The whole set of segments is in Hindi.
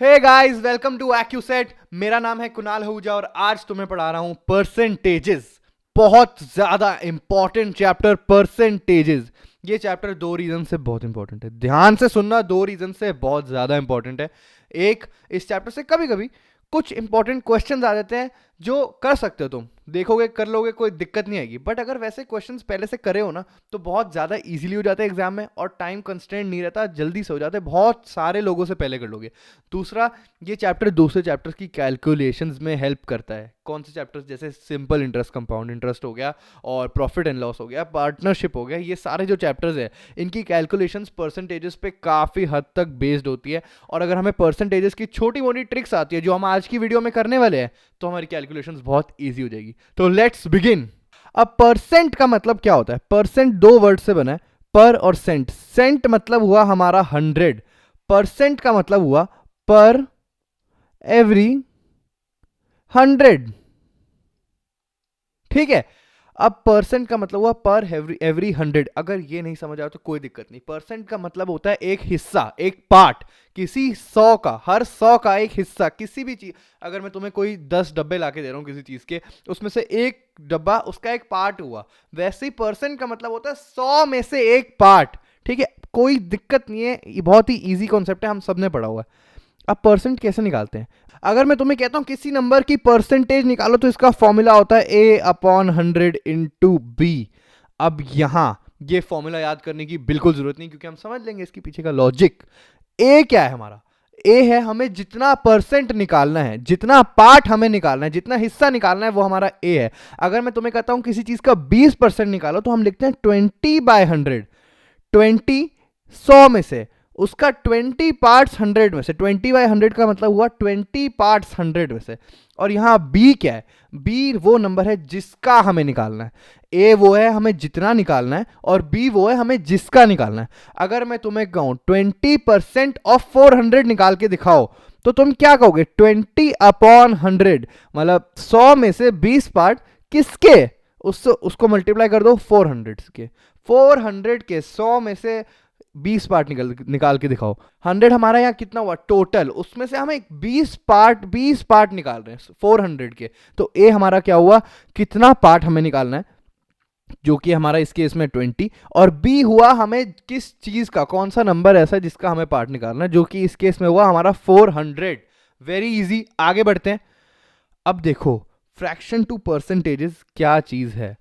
हे गाइस, वेलकम टू एक्यूसेट। मेरा नाम है कुणाल आहूजा और आज तुम्हें पढ़ा रहा हूं परसेंटेजेस। बहुत ज्यादा इंपॉर्टेंट चैप्टर परसेंटेजेस। ये चैप्टर दो रीजन से बहुत इंपॉर्टेंट है, ध्यान से सुनना। दो रीजन से बहुत ज्यादा इंपॉर्टेंट है। एक, इस चैप्टर से कभी कभी कुछ इंपॉर्टेंट क्वेश्चंस आ जाते हैं जो कर सकते हो, तुम देखोगे कर लोगे, कोई दिक्कत नहीं आएगी। बट अगर वैसे क्वेश्चंस पहले से करे हो ना तो बहुत ज़्यादा इजीली हो जाता है एग्जाम में, और टाइम कंस्टेंट नहीं रहता, जल्दी से हो जाते हैं, बहुत सारे लोगों से पहले कर लोगे। दूसरा, ये चैप्टर दूसरे चैप्टर्स की कैलकुलेशंस में हेल्प करता है। कौन से चैप्टर्स? जैसे सिंपल इंटरेस्ट, कंपाउंड इंटरेस्ट हो गया, और प्रॉफिट एंड लॉस हो गया, पार्टनरशिप हो गया। ये सारे जो चैप्टर्स है इनकी कैलकुलेशंस परसेंटेजेस पे काफ़ी हद तक बेस्ड होती है। और अगर हमें परसेंटेजेस की छोटी मोटी ट्रिक्स आती है जो हम आज की वीडियो में करने वाले हैं तो हमारी कैलकुलेशंस बहुत ईजी हो जाएगी। तो लेट्स बिगिन। अब परसेंट का मतलब क्या होता है? परसेंट दो वर्ड से बना है, पर और सेंट। सेंट मतलब हुआ हमारा 100, परसेंट का मतलब हुआ पर एवरी 100। ठीक है। अब परसेंट का मतलब हुआ पर एवरी 100। अगर ये नहीं समझ आया तो कोई दिक्कत नहीं। परसेंट का मतलब होता है एक हिस्सा, एक पार्ट, किसी 100 का, हर 100 का एक हिस्सा, किसी भी चीज। अगर मैं तुम्हें कोई 10 डब्बे लाके दे रहा हूं किसी चीज के, उसमें से एक डब्बा उसका एक पार्ट हुआ, वैसे ही परसेंट का मतलब होता है 100 में से एक पार्ट। ठीक है, कोई दिक्कत नहीं है, ये बहुत ही इजी कॉन्सेप्ट है, हम सबने पढ़ा हुआ है। अब परसेंट कैसे निकालते हैं? अगर मैं तुम्हें कहता हूं किसी नंबर की परसेंटेज निकालो तो इसका फॉर्मूला होता है ए अपॉन 100 इंटू बी। अब यहां ये फॉर्मूला याद करने की बिल्कुल जरूरत नहीं, क्योंकि हम समझ लेंगे इसके पीछे का लॉजिक। ए क्या है हमारा? ए है हमें जितना परसेंट निकालना है, जितना पार्ट हमें निकालना है, जितना हिस्सा निकालना है, वो हमारा ए है। अगर मैं तुम्हें कहता हूं किसी चीज का 20% निकालो तो हम लिखते हैं 20/100। 20 100 में से, उसका 20 पार्ट्स 100 में से, 20/100 का मतलब हुआ 20 पार्ट्स 100 में से। और यहां बी क्या है? बी वो नंबर है जिसका हमें निकालना है। ए वो है हमें जितना निकालना है, और बी वो है हमें जिसका निकालना है। अगर मैं तुम्हें कहूं 20% ऑफ 400 निकाल के दिखाओ तो तुम क्या कहोगे? 20/100, मतलब 100 में से 20 पार्ट किसके? उसको मल्टीप्लाई कर दो 400 के। 400 के 100 में से 20 पार्ट निकाल के दिखाओ। 100 हमारा यहाँ कितना हुआ टोटल, उसमें से हमें 20 पार्ट निकाल रहे हैं 400 के। तो ए हमारा क्या हुआ? कितना पार्ट हमें निकालना है, जो कि हमारा इस केस में 20। और बी हुआ हमें किस चीज का, कौन सा नंबर ऐसा जिसका हमें पार्ट निकालना है, जो कि इस केस में हुआ हमारा 400। वेरी इजी, आगे बढ़ते हैं। अब देखो, फ्रैक्शन टू परसेंटेजेस क्या चीज है?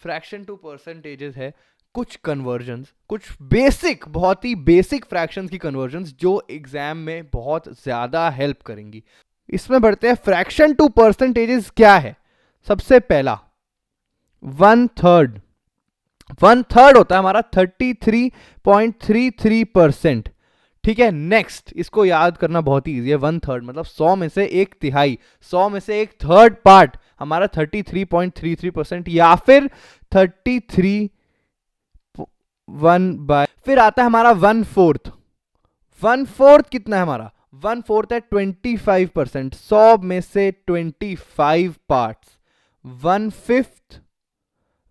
फ्रैक्शन टू परसेंटेजेस है कुछ कन्वर्जन्स, कुछ बेसिक, बहुत ही बेसिक फ्रैक्शंस की कन्वर्जन्स जो एग्जाम में बहुत ज्यादा हेल्प करेंगी। इसमें बढ़ते हैं। फ्रैक्शन टू परसेंटेजेस क्या है? सबसे पहला 1/3। 1/3 होता है हमारा 33.33%। ठीक है, नेक्स्ट, इसको याद करना बहुत ही इजी है। 1/3 मतलब 100 में से एक तिहाई, 100 में से एक थर्ड पार्ट हमारा 33.33%, या फिर 33 1/, फिर आता है हमारा 1/4। 1/4 कितना है हमारा? 1/4 है 25%, 100 में से 25 पार्ट्स। 1/5,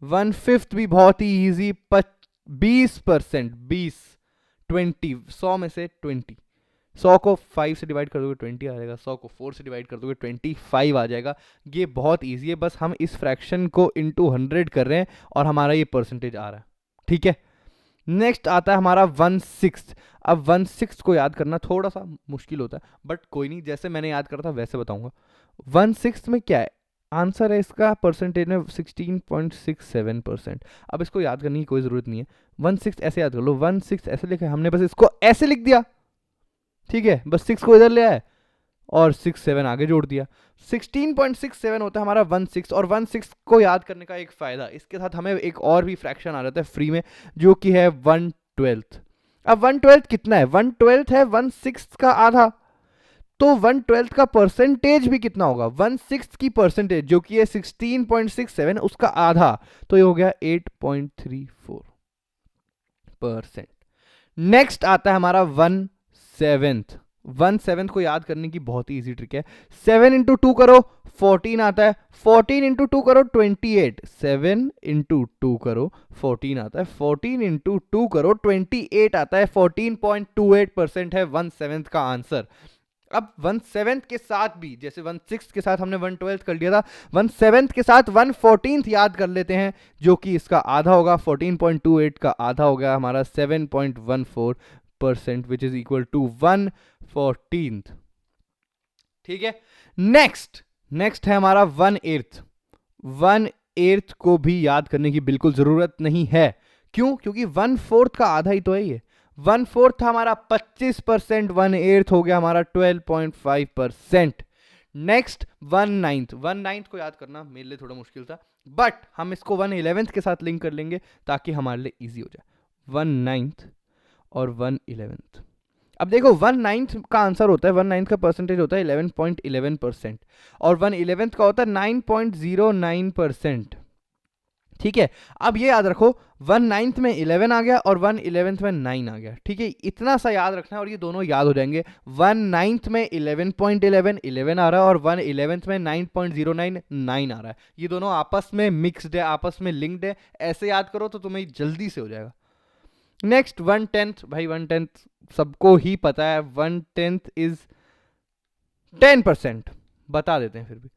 1/5 भी बहुत ही इजी, 20%, 20 100 में से 20। 100 को 5 से डिवाइड कर दोगे 20 आ जाएगा, 100 को 4 से डिवाइड कर दोगे 25 आ जाएगा। ये बहुत इजी है, बस हम इस फ्रैक्शन को इंटू 100 कर रहे हैं और हमारा ये परसेंटेज आ रहा है। ठीक है, नेक्स्ट आता है हमारा 1/6। अब 1/6 को याद करना थोड़ा सा मुश्किल होता है, बट कोई नहीं, जैसे मैंने याद करा था वैसे बताऊंगा। 1/6 में क्या है आंसर? है इसका परसेंटेज में 16.67%। अब इसको याद करने की कोई जरूरत नहीं है। 1/6 ऐसे याद कर लो, 1/6 ऐसे लिखा है हमने, बस इसको ऐसे लिख दिया। ठीक है, बस 6 को इधर ले आए और 6 7 आगे जोड़ दिया। 16.67 होता है हमारा 1/6। और 1/6 को याद करने का एक फायदा, इसके साथ हमें एक और भी फ्रैक्शन आ जाता है फ्री में, जो कि है 1/12। अब 1/12 कितना है? 1/12 है 1/6 का आधा। तो 1/12 का परसेंटेज भी कितना होगा? 1/6 की परसेंटेज जो कि है 16.67, उसका आधा, तो ये हो गया 8.34%। नेक्स्ट आता है हमारा 1/7। 1/7 को याद करने की बहुत ही इजी ट्रिक है। 7 इंटू 2 करो 14 आता है, 14 इंटू 2 करो 28, 7 इंटू 2 करो 14 आता है, 14 इंटू 2 करो 28 आता है। 14.28% है 1/7 का आंसर। अब 1/7 के साथ भी, जैसे 1/6 के साथ हमने 1/12 कर लिया था, 1/7 के साथ 1/14 याद कर लेते हैं, जो कि इसका आधा होगा। 14.28 का आधा हो गया हमारा 7.14%, विच इज इक्वल टू 1/14। ठीक है, नेक्स्ट है हमारा 1/8। 1/8 को भी याद करने की बिल्कुल जरूरत नहीं है। क्यों? क्योंकि 1/4 का आधा ही तो है ये। 1/4 था हमारा 25%, 1/8 हो गया हमारा 12.5%। नेक्स्ट 1/9। 1/9 को याद करना मेरे लिए थोड़ा मुश्किल था, बट हम इसको 1/11 के साथ लिंक कर लेंगे ताकि हमारे लिए इजी हो जाए। 1/9 और 1/11। अब देखो 1/9 का आंसर होता है, 1/9 का परसेंटेज होता है 11.11%, और 1/11 का होता है 9.09%। ठीक है, अब ये याद रखो 1/9 में 11 आ गया और 1/11 में 9 आ गया। ठीक है, इतना सा याद रखना है और ये दोनों याद हो जाएंगे। 1/9 में 11.11 आ रहा है और 1/11 में 9.09 9 आ रहा है। ये दोनों आपस में मिक्सड है, आपस में लिंक्ड है। ऐसे याद करो तो तुम्हें जल्दी से हो जाएगा। नेक्स्ट 1/10। भाई 1/10 सबको ही पता है, 1/10 इज 10%, बता देते हैं फिर भी।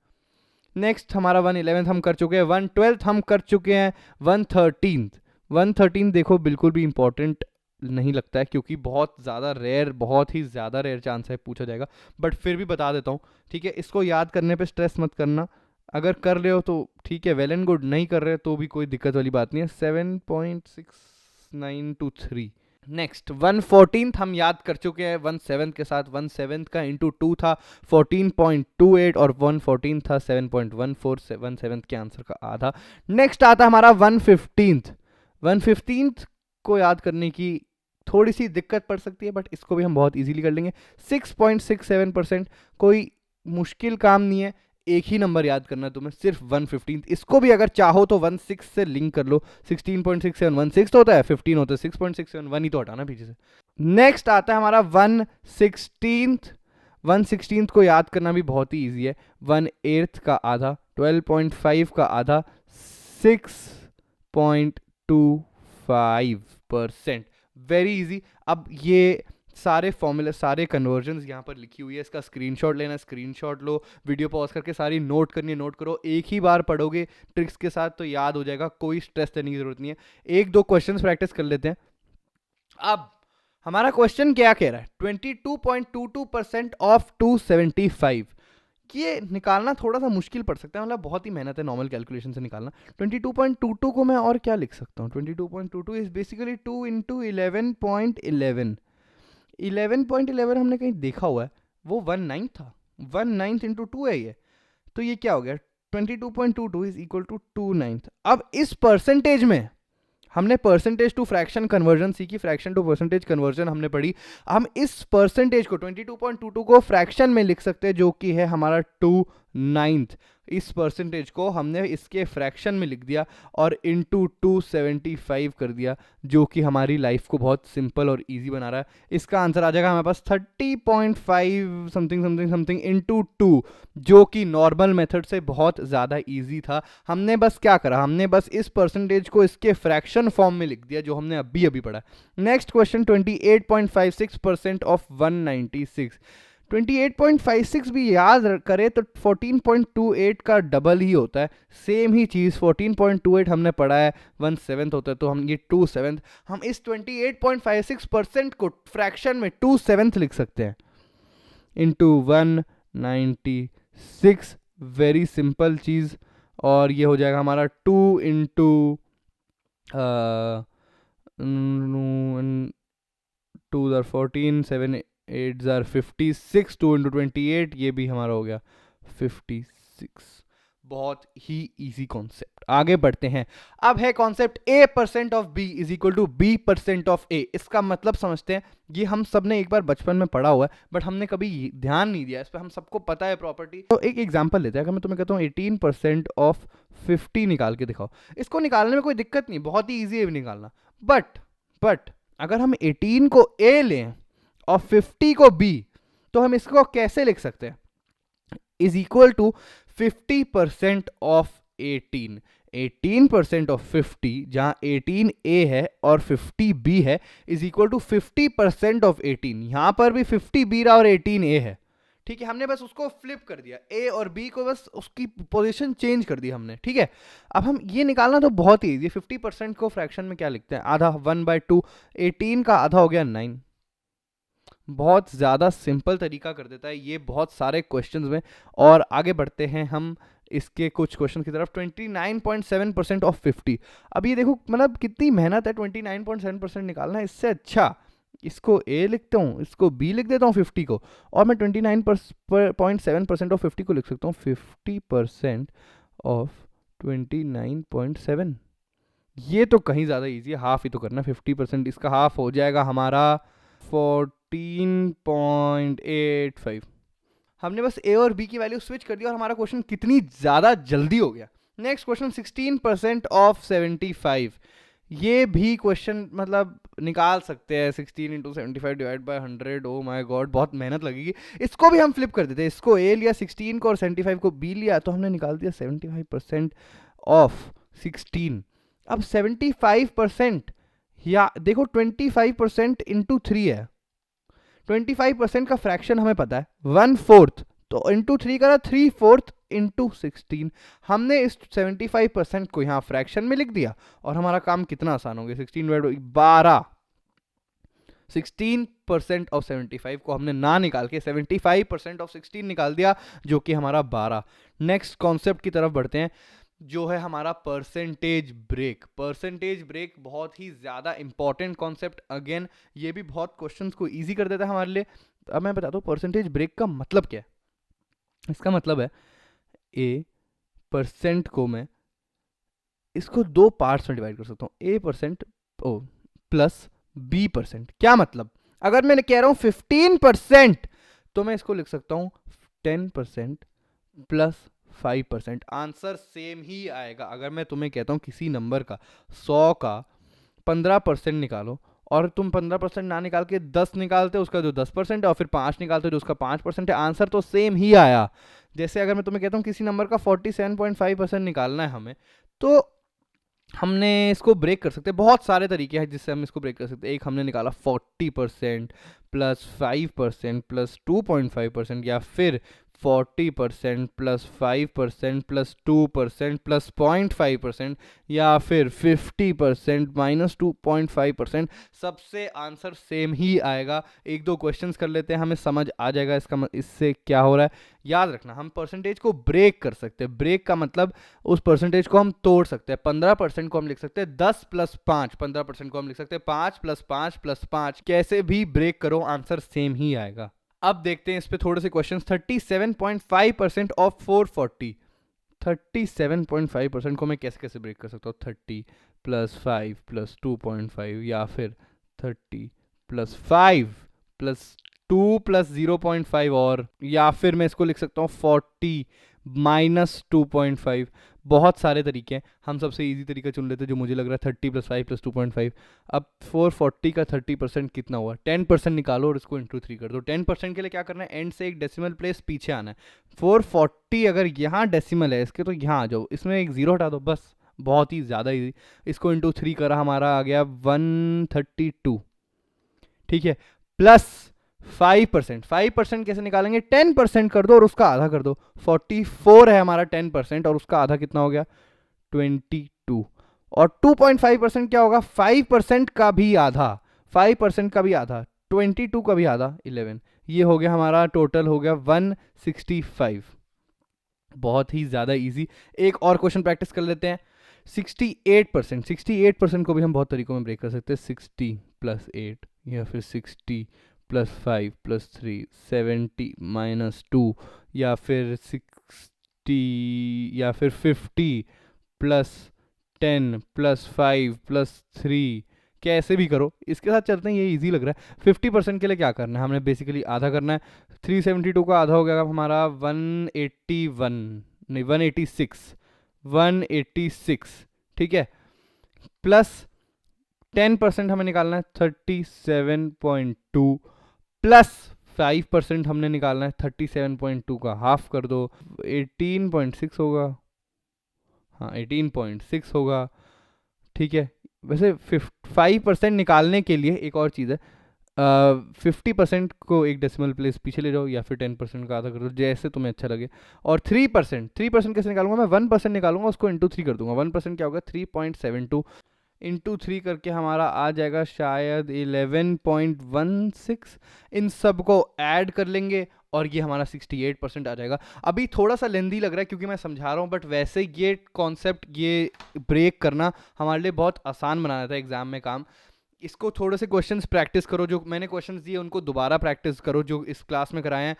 नेक्स्ट हमारा 1/11 हम कर चुके हैं, 1/12 हम कर चुके हैं, 1/13 देखो बिल्कुल भी इंपॉर्टेंट नहीं लगता है, क्योंकि बहुत ही ज़्यादा रेयर चांस है पूछा जाएगा, बट फिर भी बता देता हूँ। ठीक है, इसको याद करने पे स्ट्रेस मत करना। अगर कर रहे हो तो ठीक है, वेल एंड गुड। नहीं कर रहे तो भी कोई दिक्कत वाली बात नहीं है। 7.6923। नेक्स्ट 1/14 हम याद कर चुके हैं 1/7 के साथ। 1/7 का इंटू 2 था 14.28 और 1/14 था 7.14। 1/7 के आंसर का आधा। नेक्स्ट आता हमारा 1/15। 1/15 को याद करने की थोड़ी सी दिक्कत पड़ सकती है, बट इसको भी हम बहुत इजीली कर लेंगे। 6.67%, कोई मुश्किल काम नहीं है। एक ही नंबर याद करना है तुम्हें, सिर्फ 1/15। इसको भी अगर चाहो तो 1/6 से लिंक कर लो। 16.67 1/6 तो होता है, 15 होता है, 6.67 1 ही तो हटाना पीछे से। नेक्स्ट आता है हमारा 1/16। 1/16 को याद करना भी बहुत ही ईजी है। 1/8 का आधा, 12.5 का आधा, 6.25%। Very easy. अब ये सारे फॉर्मूले, सारे कन्वर्जन्स यहाँ पर लिखी हुई है। इसका स्क्रीनशॉट लेना, स्क्रीनशॉट लो, वीडियो पॉज करके सारी नोट करनी है, नोट करो। एक ही बार पढ़ोगे ट्रिक्स के साथ तो याद हो जाएगा, कोई स्ट्रेस लेने की जरूरत नहीं है। 1-2 क्वेश्चंस प्रैक्टिस कर लेते हैं। अब हमारा क्वेश्चन क्या कह रहा है? 22.22% ऑफ 275। ये निकालना थोड़ा सा मुश्किल पड़ सकता है, मतलब बहुत ही मेहनत है नॉर्मल कैलकुलेशन से निकालना। 22.22 को मैं और क्या लिख सकता हूँ? 22.22 इज बेसिकली 2 इंटू 11.11। 11.11 हमने कहीं देखा हुआ है, वो 1/9 था। 1/9 इंटू 2 है ये, तो ये क्या हो गया? 22.22 इज इक्वल टू 2/9। अब इस परसेंटेज में हमने परसेंटेज टू फ्रैक्शन कन्वर्जन सीखी, फ्रैक्शन टू परसेंटेज कन्वर्जन हमने पढ़ी। हम इस परसेंटेज को 22.22 को फ्रैक्शन में लिख सकते हैं, जो कि है हमारा 2/9। इस परसेंटेज को हमने इसके फ्रैक्शन में लिख दिया और इनटू 275 कर दिया, जो कि हमारी लाइफ को बहुत सिंपल और इजी बना रहा है। इसका आंसर आ जाएगा हमारे पास 30.5 समथिंग इनटू 2, जो कि नॉर्मल मेथड से बहुत ज़्यादा इजी था। हमने बस क्या करा, हमने बस इस परसेंटेज को इसके फ्रैक्शन फॉर्म में लिख दिया, जो हमने अभी अभी पढ़ा। Next question 28.56% of 196। 28.56 भी याद करे तो 14.28 का डबल ही होता है, सेम ही चीज़। 14.28 हमने पढ़ा है, 1/7 होता है, तो हम ये 2/7, हम इस 28.56% को फ्रैक्शन में 2/7 लिख सकते हैं इंटू 196। वेरी सिंपल चीज़, और ये हो जाएगा हमारा 2 इंटू 2 14 7 8 56, 2 इंटू 28, ये भी हमारा हो गया 56। बहुत ही इजी कॉन्सेप्ट। आगे बढ़ते हैं। अब है concept A% of B is equal to B% of A। इसका मतलब समझते हैं। ये हम सब ने एक बार बचपन में पढ़ा हुआ है, बट हमने कभी ध्यान नहीं दिया इस पर। हम सबको पता है प्रॉपर्टी। तो एक एग्जांपल लेते हैं। अगर मैं तुम्हें कहता हूँ 18% ऑफ 50 निकाल के दिखाओ, इसको निकालने में कोई दिक्कत नहीं, बहुत ही ईजी है निकालना। बट अगर हम 18 को A लें और 50 को B, तो हम इसको कैसे लिख सकते हैं? Is equal to 50% of 18। 18% of 50, जहां 18 A है और 50 B है, इज इक्वल टू 50% ऑफ 18। यहां पर भी 50 B रहा और 18 A है। ठीक है, हमने बस उसको फ्लिप कर दिया, ए और बी को बस उसकी पोजीशन चेंज कर दी हमने, ठीक है। अब हम ये निकालना तो बहुत ही ईजी, 50% को फ्रैक्शन में क्या लिखते हैं, आधा, 1/2, 18 का आधा हो गया 9। बहुत ज़्यादा सिंपल तरीका कर देता है ये बहुत सारे क्वेश्चंस में। और आगे बढ़ते हैं हम इसके कुछ क्वेश्चन की तरफ। 29.7% ऑफ 50, अब ये देखो मतलब कितनी मेहनत है 29.7% निकालना। इससे अच्छा इसको ए लिखता हूँ, इसको बी लिख देता हूँ 50 को, और मैं 29.7% ऑफ 50 को लिख सकता हूँ 50% ऑफ 29.7। ये तो कहीं ज़्यादा ईजी है, हाफ ही तो करना, 50% इसका हाफ हो जाएगा हमारा 14.85। हमने बस ए और बी की वैल्यू स्विच कर दी और हमारा क्वेश्चन कितनी ज़्यादा जल्दी हो गया। Next question, 16% of 75। ये भी क्वेश्चन मतलब निकाल सकते हैं, 16 into 75 divide by 100। Oh my God, बहुत मेहनत लगेगी। इसको भी हम फ्लिप कर देते हैं, इसको ए लिया 16 को और 75 को बी लिया, तो हमने निकाल दिया 75% ऑफ 16। अब 75%, या देखो 25% इंटू 3 है, 25% का फ्रैक्शन हमें पता है 1/4, तो इंटू 3 करा 3/4 इंटू 16। हमने इस 75% को यहाँ फ्रैक्शन में लिख दिया और हमारा काम कितना आसान हो गया, 16/12। 16% ऑफ 75 को हमने ना निकाल के 75% ऑफ 16 निकाल दिया, जो कि हमारा 12। नेक्स्ट कॉन्सेप्ट की तरफ बढ़ते हैं, जो है हमारा परसेंटेज ब्रेक। परसेंटेज ब्रेक बहुत ही ज़्यादा इंपॉर्टेंट कॉन्सेप्ट, अगेन ये भी बहुत क्वेश्चंस को इजी कर देता है हमारे लिए। अब मैं बताता हूँ परसेंटेज ब्रेक का मतलब क्या है। इसका मतलब है ए परसेंट को मैं इसको दो पार्ट्स में डिवाइड कर सकता हूँ, A percent O plus B percent. क्या मतलब, अगर मैं कह रहा हूँ 15%, तो मैं इसको लिख सकता हूँ 10% प्लस 5%। आंसर सेम ही आएगा। अगर मैं तुम्हें कहता हूँ किसी नंबर का 100 का 15% निकालो, और तुम 15% ना निकाल के 10 निकालते हो उसका जो 10% है, और फिर 5 निकालते हो जो उसका 5% है, आंसर तो सेम ही आया। जैसे अगर मैं तुम्हें कहता हूँ किसी नंबर का 47.5% निकालना है हमें, तो हमने इसको ब्रेक कर सकते हैं। बहुत सारे तरीके हैं जिससे हम इसको ब्रेक कर सकते हैं। एक हमने निकाला 40% प्लस 5% प्लस 2.5%, या फिर 40% प्लस 5% प्लस 2% प्लस 0.5%, या फिर 50% माइनस 2.5%। सबसे आंसर सेम ही आएगा। एक दो क्वेश्चंस कर लेते हैं, हमें समझ आ जाएगा इससे क्या हो रहा है। याद रखना, हम परसेंटेज को ब्रेक कर सकते हैं। ब्रेक का मतलब उस परसेंटेज को हम तोड़ सकते हैं। 15% को हम लिख सकते हैं 10 प्लस 5, 15% को हम लिख सकते हैं 5 प्लस 5 प्लस 5। कैसे भी ब्रेक करो आंसर सेम ही आएगा। अब देखते हैं इस पे थोड़े से क्वेश्चंस। 37.5% ऑफ 440। 37.5% को मैं कैसे कैसे ब्रेक कर सकता हूँ, 30 प्लस 5 प्लस 2.5, या फिर 30 प्लस 5 प्लस 2 प्लस 0.5, और या फिर मैं इसको लिख सकता हूँ 40 माइनस 2.5। बहुत सारे तरीके हैं, हम सबसे इजी तरीका चुन लेते हैं जो मुझे लग रहा है 30 प्लस 5 प्लस 2.5। अब 440 का 30% कितना हुआ, 10% निकालो और इसको इंटू 3 कर दो। 10% के लिए क्या करना है, एंड से एक डेसिमल प्लेस पीछे आना है। 440 अगर यहाँ डेसिमल है इसके, तो यहाँ आ जाओ, इसमें एक जीरो हटा दो, बस। बहुत ही ज़्यादा इजी। इसको इंटू 3 करा, हमारा आ गया 132, ठीक है। प्लस 5%, 5% कैसे निकालेंगे, 10% कर दो और उसका आधा कर दो। 44 है हमारा 10%, और उसका आधा कितना हो गया 22। और 2.5% क्या होगा, 5% का भी आधा, 5% का भी आधा, 22 का भी आधा 11। ये हो गया हमारा, टोटल हो गया 165। बहुत ही ज़्यादा इजी। एक और क्वेश्चन प्रैक्टिस कर लेते हैं। 68%, 68% को भी हम बहुत तरीकों में ब्रेक कर सकते हैं। 60 प्लस 8, या फिर 60 प्लस 5 प्लस 3, 70 माइनस 2, या फिर 60, या फिर 50 प्लस 10 प्लस 5 प्लस 3। कैसे भी करो, इसके साथ चलते हैं, ये इजी लग रहा है। 50% के लिए क्या करना है, हमने बेसिकली आधा करना है। 372 का आधा हो गया हमारा 181, नहीं 186, 186, ठीक है। प्लस 10% हमें निकालना है 37.2, प्लस 5% हमने निकालना है 37.2 का हाफ कर दो, 18.6 होगा। हाँ 18.6 होगा, ठीक है। वैसे 5% निकालने के लिए एक और चीज़ है, 50% को एक डेसिमल प्लेस पीछे ले जाओ, या फिर 10% का आधा कर दो, जैसे तुम्हें अच्छा लगे। और 3% कैसे निकालूंगा मैं? 1% निकालूंगा, उसको इंटू 3 कर दूंगा। 1% क्या होगा? 3.72 इंटू 3 करके हमारा आ जाएगा शायद 11.16। इन सब को ऐड कर लेंगे और ये हमारा 68% आ जाएगा। अभी थोड़ा सा लेंदी लग रहा है क्योंकि मैं समझा रहा हूँ, बट वैसे ये कॉन्सेप्ट, ये ब्रेक करना हमारे लिए बहुत आसान बनाना था एग्जाम में काम। इसको थोड़े से क्वेश्चंस प्रैक्टिस करो, जो मैंने क्वेश्चंस दिए उनको दोबारा प्रैक्टिस करो, जो इस क्लास में कराए हैं।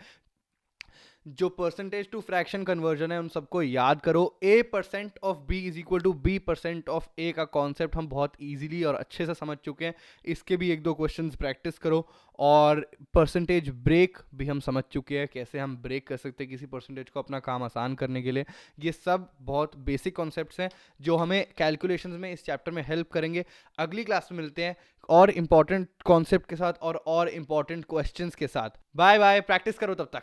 जो परसेंटेज टू फ्रैक्शन कन्वर्जन है उन सबको याद करो। A% of B is equal to B% of A का कॉन्सेप्ट हम बहुत इजीली और अच्छे से समझ चुके हैं। इसके भी एक दो क्वेश्चंस प्रैक्टिस करो। और परसेंटेज ब्रेक भी हम समझ चुके हैं, कैसे हम ब्रेक कर सकते हैं किसी परसेंटेज को अपना काम आसान करने के लिए। ये सब बहुत बेसिक कॉन्सेप्ट्स हैं जो हमें कैलकुलेशंस में इस चैप्टर में हेल्प करेंगे। अगली क्लास में मिलते हैं और इंपॉर्टेंट कॉन्सेप्ट के साथ और इंपॉर्टेंट क्वेश्चंस के साथ। बाय बाय, प्रैक्टिस करो तब तक।